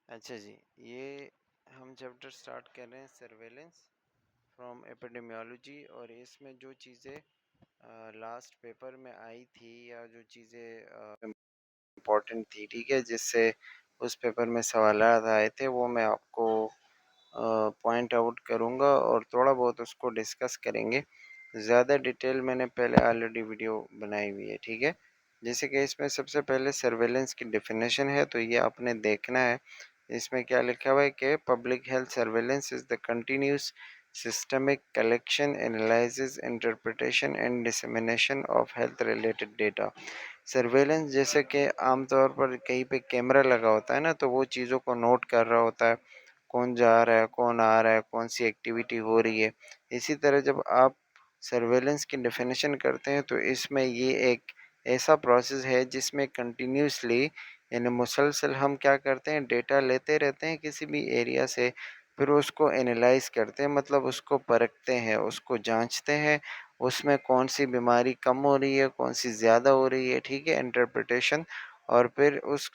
अच्छा जी, ये हम चैप्टर स्टार्ट कर रहे हैं सर्वेलेंस फ्रॉम एपिडेमियोलॉजी। और इसमें जो चीज़ें लास्ट पेपर में आई थी या जो चीज़ें इम्पोर्टेंट थी, ठीक है, जिससे उस पेपर में सवालात आए थे, वो मैं आपको पॉइंट आउट करूँगा और थोड़ा बहुत उसको डिस्कस करेंगे। ज़्यादा डिटेल मैंने पहले ऑलरेडी वीडियो बनाई हुई है, ठीक है। जैसे कि इसमें सबसे पहले सर्वेलेंस की डेफिनेशन है, तो ये आपने देखना है। इसमें क्या लिखा हुआ है कि public health surveillance is the continuous systemic collection, analysis, interpretation and dissemination of health related data. Surveillance जैसे कि आमतौर पर कहीं पे कैमरा लगा होता है ना, तो वो चीज़ों को नोट कर रहा होता है, कौन जा रहा है, कौन आ रहा है, कौन सी एक्टिविटी हो रही है। इसी तरह जब आप सर्वेलेंस की डेफिनेशन करते हैं, तो इसमें ये एक ऐसा प्रोसेस है जिसमें कंटिन्यूसली यानी मुसलसल हम क्या करते हैं, डेटा लेते रहते हैं किसी भी एरिया से, फिर उसको एनालाइज करते हैं, मतलब उसको परखते हैं, उसको जांचते हैं, उसमें कौन सी बीमारी कम हो रही है, कौन सी ज़्यादा हो रही है, ठीक है, इंटरप्रिटेशन। और फिर उस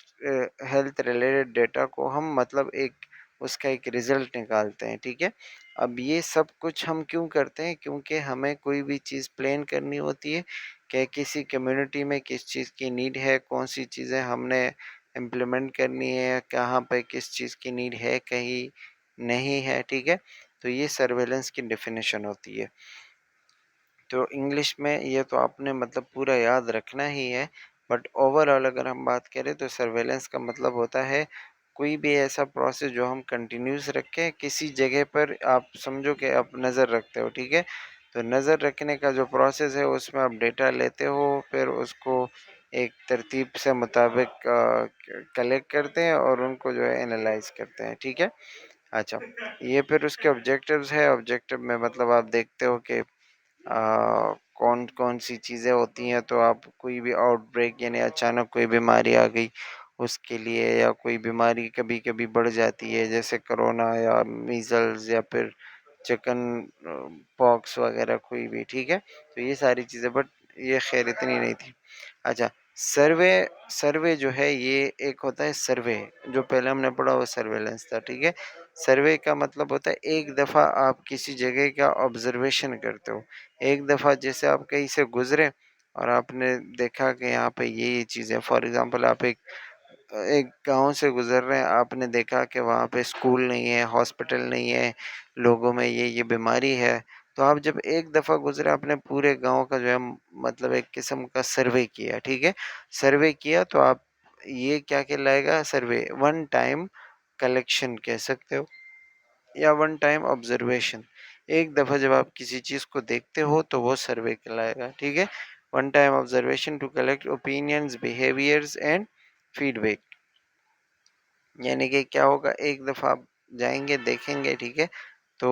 हेल्थ रिलेटेड डेटा को हम मतलब एक उसका एक रिज़ल्ट निकालते हैं, ठीक है। अब ये सब कुछ हम क्यों करते हैं? क्योंकि हमें कोई भी चीज़ प्लान करनी होती है कि किसी कम्युनिटी में किस चीज़ की नीड है, कौन-सी चीज़ें हमने इम्प्लीमेंट करनी है, कहाँ पे किस चीज़ की नीड है, कहीं नहीं है, ठीक है। तो ये सर्वेलेंस की डेफिनेशन होती है। तो इंग्लिश में ये तो आपने मतलब पूरा याद रखना ही है, बट ओवरऑल अगर हम बात करें तो सर्वेलेंस का मतलब होता है कोई भी ऐसा प्रोसेस जो हम कंटिन्यूस रखें किसी जगह पर। आप समझो कि आप नज़र रखते हो, ठीक है। तो नज़र रखने का जो प्रोसेस है उसमें आप डेटा लेते हो, फिर उसको एक तरतीब से मुताबिक कलेक्ट करते हैं और उनको जो है एनालाइज करते हैं, ठीक है। अच्छा, ये फिर उसके ऑब्जेक्टिव्स है। ऑब्जेक्टिव में मतलब आप देखते हो कि कौन-कौन सी चीज़ें होती हैं, तो आप कोई भी आउटब्रेक यानी अचानक कोई बीमारी आ गई, उसके लिए, या कोई बीमारी कभी-कभी बढ़ जाती है जैसे कोरोना या मीज़ल्स या फिर चिकन पॉक्स वगैरह कोई भी, ठीक है। तो ये सारी चीज़ें, बट ये ख़ैर इतनी नहीं थी। अच्छा, सर्वे सर्वे जो है ये एक होता है सर्वे, जो पहले हमने पढ़ा वो सर्वेलेंस था, ठीक है। सर्वे का मतलब होता है एक दफ़ा आप किसी जगह का ऑब्जर्वेशन करते हो। एक दफ़ा जैसे आप कहीं से गुज़रे और आपने देखा कि यहाँ पे ये चीज़ है। फॉर एग्ज़ाम्पल आप एक गाँव से गुज़र रहे हैं, आपने देखा कि वहाँ पे स्कूल नहीं है, हॉस्पिटल नहीं है, लोगों में ये बीमारी है। तो आप जब एक दफ़ा गुज़रे, आपने पूरे गाँव का जो है मतलब एक किस्म का सर्वे किया, ठीक है। सर्वे किया तो आप ये क्या कहलाएगा, सर्वे, वन टाइम कलेक्शन कह सकते हो या वन टाइम ऑब्जर्वेशन। एक दफ़ा जब आप किसी चीज़ को देखते हो तो वो सर्वे कहलाएगा, ठीक है। One time observation to collect opinions, behaviours and feedback. यानी कि क्या होगा, एक दफ़ा आप जाएँगे, देखेंगे, ठीक है। तो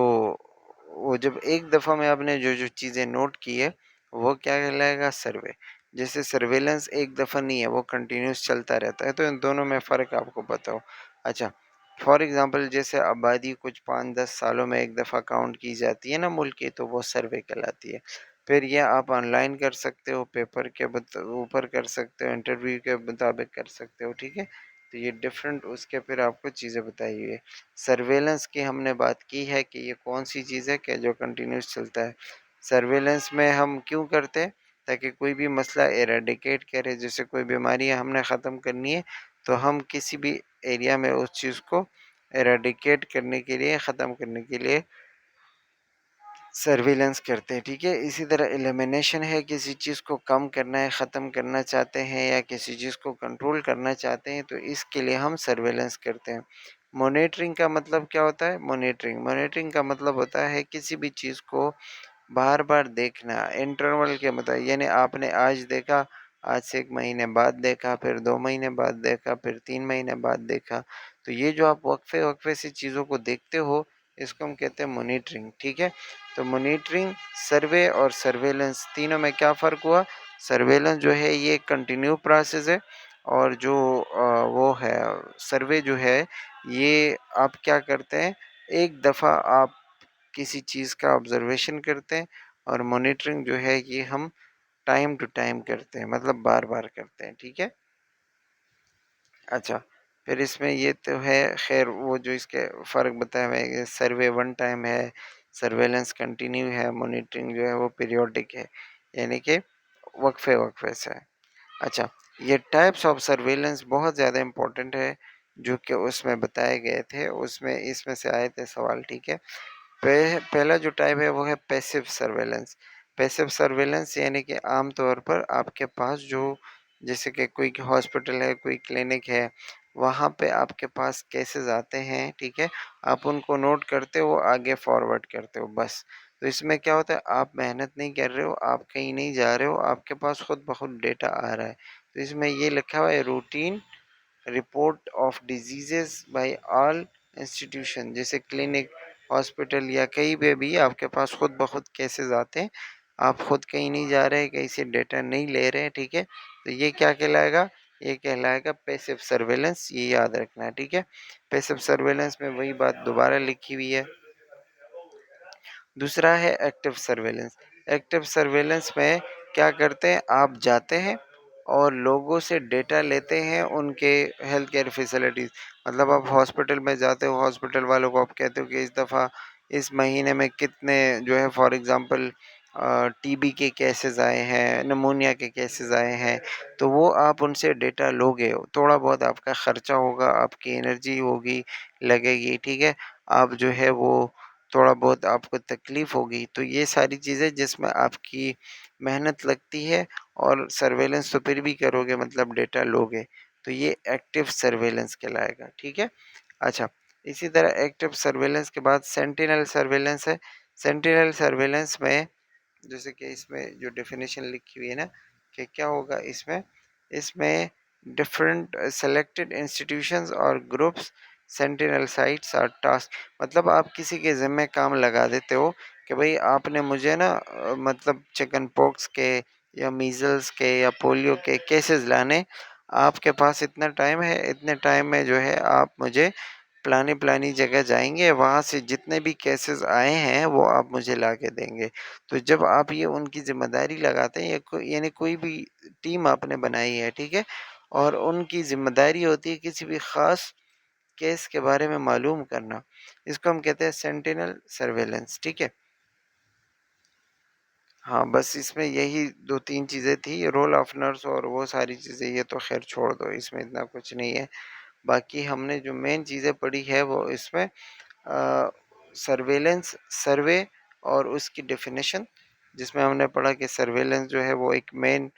वो जब एक दफ़ा में आपने जो-जो चीज़ें नोट की है, वो क्या कहलाएगा, सर्वे। जैसे सर्वेलेंस एक दफ़ा नहीं है, वो कंटिन्यूअस चलता रहता है, तो इन दोनों में फ़र्क आपको पता हो। अच्छा, फॉर एग्ज़ाम्पल जैसे आबादी कुछ 5-10 सालों में एक दफ़ा काउंट की जाती है ना मुल्क की, तो वो सर्वे कहलाती है। फिर ये आप ऑनलाइन कर सकते हो, पेपर के ऊपर कर सकते हो, इंटरव्यू के मुताबिक कर सकते हो, ठीक है। तो ये डिफरेंट उसके फिर आपको चीज़ें बताई हुई है। सर्वेलेंस की हमने बात की है कि ये कौन-सी चीज़ है कि जो कंटिन्यूअस चलता है। सर्वेलेंस में हम क्यों करते हैं? ताकि कोई भी मसला इरेडिकेट करें, जैसे कोई बीमारी हमने ख़त्म करनी है, तो हम किसी भी एरिया में उस चीज़ को इरेडिकेट करने के लिए, ख़त्म करने के लिए सर्विलेंस करते हैं, ठीक है। इसी तरह एलिमिनेशन है, किसी चीज़ को कम करना है, ख़त्म करना चाहते हैं या किसी चीज़ को कंट्रोल करना चाहते हैं, तो इसके लिए हम सर्विलेंस करते हैं। मॉनिटरिंग का मतलब क्या होता है? मॉनिटरिंग का मतलब होता है किसी भी चीज़ को बार-बार देखना, इंटरवल के मतलब, यानी आपने आज देखा, आज से 1 महीने बाद देखा, फिर 2 महीने बाद देखा, फिर 3 महीने बाद देखा। तो ये जो आप वक़्फ़े-वक़्फ़े से चीज़ों को देखते हो, इसको हम कहते हैं मॉनिटरिंग, ठीक है। तो मॉनिटरिंग, सर्वे और सर्वेलेंस तीनों में क्या फ़र्क हुआ? सर्वेलेंस जो है ये कंटिन्यू प्रोसेस है, और जो वो है सर्वे जो है, ये आप क्या करते हैं, एक दफ़ा आप किसी चीज़ का ऑब्ज़र्वेशन करते हैं, और मॉनिटरिंग जो है ये हम टाइम टू टाइम करते हैं, मतलब बार-बार करते हैं, ठीक है? अच्छा, फिर इसमें ये तो है, खैर वो जो इसके फ़र्क बताया हुआ है, सर्वे वन टाइम है, सर्वेलेंस कंटिन्यू है, मॉनिटरिंग जो है वो पीरियोडिक है, यानी कि वक्फे वक्फे से है। अच्छा, ये टाइप्स ऑफ सर्वेलेंस बहुत ज़्यादा इम्पोर्टेंट है जो कि उसमें बताए गए थे, उसमें इसमें से आए थे सवाल, ठीक है। पहला जो टाइप है वो है पैसिव सर्वेलेंस। पैसिव सर्वेलेंस यानी कि आम तौर पर आपके पास जो, जैसे कि कोई हॉस्पिटल है, कोई क्लिनिक है, वहाँ पे आपके पास केसेस आते हैं, ठीक है, आप उनको नोट करते हो, आगे फॉरवर्ड करते हो, बस। तो इसमें क्या होता है, आप मेहनत नहीं कर रहे हो, आप कहीं नहीं जा रहे हो, आपके पास खुद ब खुद डेटा आ रहा है। तो इसमें ये लिखा हुआ है routine report of diseases bye all institution, जैसे क्लिनिक, हॉस्पिटल या कहीं पे भी आपके पास खुद ब खुद केसेस आते हैं, आप खुद कहीं नहीं जा रहे, कहीं से डेटा नहीं ले रहे हैं, ठीक है। तो ये क्या कहलाएगा, ये कहलाएगा पैसिव सर्वेलेंस, ये याद रखना है, ठीक है। पैसिव सर्वेलेंस में वही बात दोबारा लिखी हुई है। दूसरा है एक्टिव सर्वेलेंस। एक्टिव सर्वेलेंस में क्या करते हैं, आप जाते हैं और लोगों से डेटा लेते हैं, उनके हेल्थ केयर फैसिलिटीज़, मतलब आप हॉस्पिटल में जाते हो, हॉस्पिटल वालों को आप कहते हो कि इस दफ़ा इस महीने में कितने जो है फॉर एग्ज़ाम्पल टीबी के केसेस आए हैं, निमोनिया के केसेस आए हैं, तो वो आप उनसे डेटा लोगे, थोड़ा बहुत आपका खर्चा होगा, आपकी एनर्जी होगी, लगेगी, ठीक है, आप जो है वो थोड़ा बहुत आपको तकलीफ होगी, तो ये सारी चीज़ें जिसमें आपकी मेहनत लगती है और सर्वेलेंस तो फिर भी करोगे, मतलब डेटा लोगे, तो ये एक्टिव सर्वेलेंस कहलाएगा, ठीक है। अच्छा, इसी तरह एक्टिव सर्वेलेंस के बाद सेंटिनल सर्वेलेंस है। सेंटिनल सर्वेलेंस में जैसे कि इसमें जो डेफिनेशन लिखी हुई है ना, कि क्या होगा इसमें, इसमें डिफरेंट सेलेक्टेड इंस्टीट्यूशंस और ग्रुप्स सेंटिनल साइट्स और टास्क, मतलब आप किसी के ज़िम्मे काम लगा देते हो कि भाई आपने मुझे ना मतलब चिकन पॉक्स के या मीजल्स के या पोलियो के केसेस लाने, आपके पास इतना टाइम है, इतने टाइम में जो है आप मुझे फलानी फलानी जगह जाएंगे, वहाँ से जितने भी केसेस आए हैं वो आप मुझे ला के देंगे। तो जब आप ये उनकी जिम्मेदारी लगाते हैं, यानी कोई भी टीम आपने बनाई है, ठीक है, और उनकी जिम्मेदारी होती है किसी भी ख़ास केस के बारे में मालूम करना, इसको हम कहते हैं सेंटिनल सर्वेलेंस, ठीक है। हाँ, बस इसमें यही दो तीन चीज़ें थी, रोल ऑफ नर्स और वो सारी चीज़ें, ये तो खैर छोड़ दो, इसमें इतना कुछ नहीं है। बाकी हमने जो मेन चीज़ें पढ़ी है वो इसमें सर्वेलेंस, सर्वे और उसकी डेफिनेशन, जिसमें हमने पढ़ा कि सर्वेलेंस जो है वो एक मेन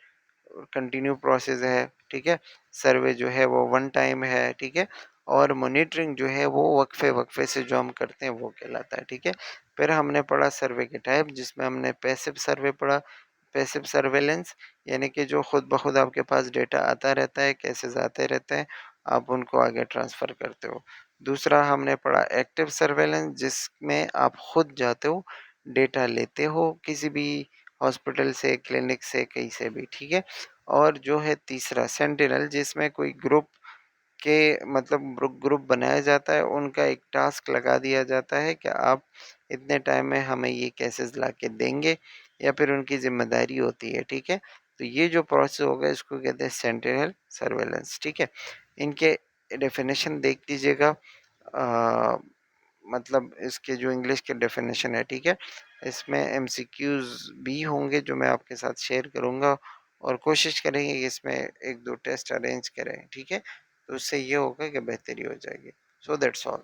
कंटिन्यू प्रोसेस है, ठीक है, सर्वे जो है वो वन टाइम है, ठीक है, और मॉनिटरिंग जो है वो वक्फे वक्फे से जो हम करते हैं वो कहलाता है, ठीक है। फिर हमने पढ़ा सर्वे के टाइप, जिसमें हमने पैसिव सर्वे पढ़ा, पैसिव सर्वेलेंस यानी कि जो खुद ब खुद आपके पास डेटा आता रहता है, केसेस आते रहते हैं, आप उनको आगे ट्रांसफ़र करते हो। दूसरा हमने पढ़ा एक्टिव सर्वेलेंस, जिसमें आप खुद जाते हो, डेटा लेते हो किसी भी हॉस्पिटल से, क्लिनिक से, कहीं से भी, ठीक है। और जो है तीसरा सेंटिनल, जिसमें कोई ग्रुप के मतलब ग्रुप बनाया जाता है, उनका एक टास्क लगा दिया जाता है कि आप इतने टाइम में हमें ये केसेस ला के देंगे, या फिर उनकी जिम्मेदारी होती है, ठीक है। तो ये जो प्रोसेस होगा इसको कहते हैं सेंटिनल सर्वेलेंस, ठीक है। इनके डेफिनेशन देख लीजिएगा, मतलब इसके जो इंग्लिश के डेफिनेशन है, ठीक है, इसमें एमसीक्यूज भी होंगे जो मैं आपके साथ शेयर करूंगा, और कोशिश करेंगे कि इसमें एक दो टेस्ट अरेंज करें, ठीक है, तो उससे ये होगा कि बेहतरी हो जाएगी। So that's all.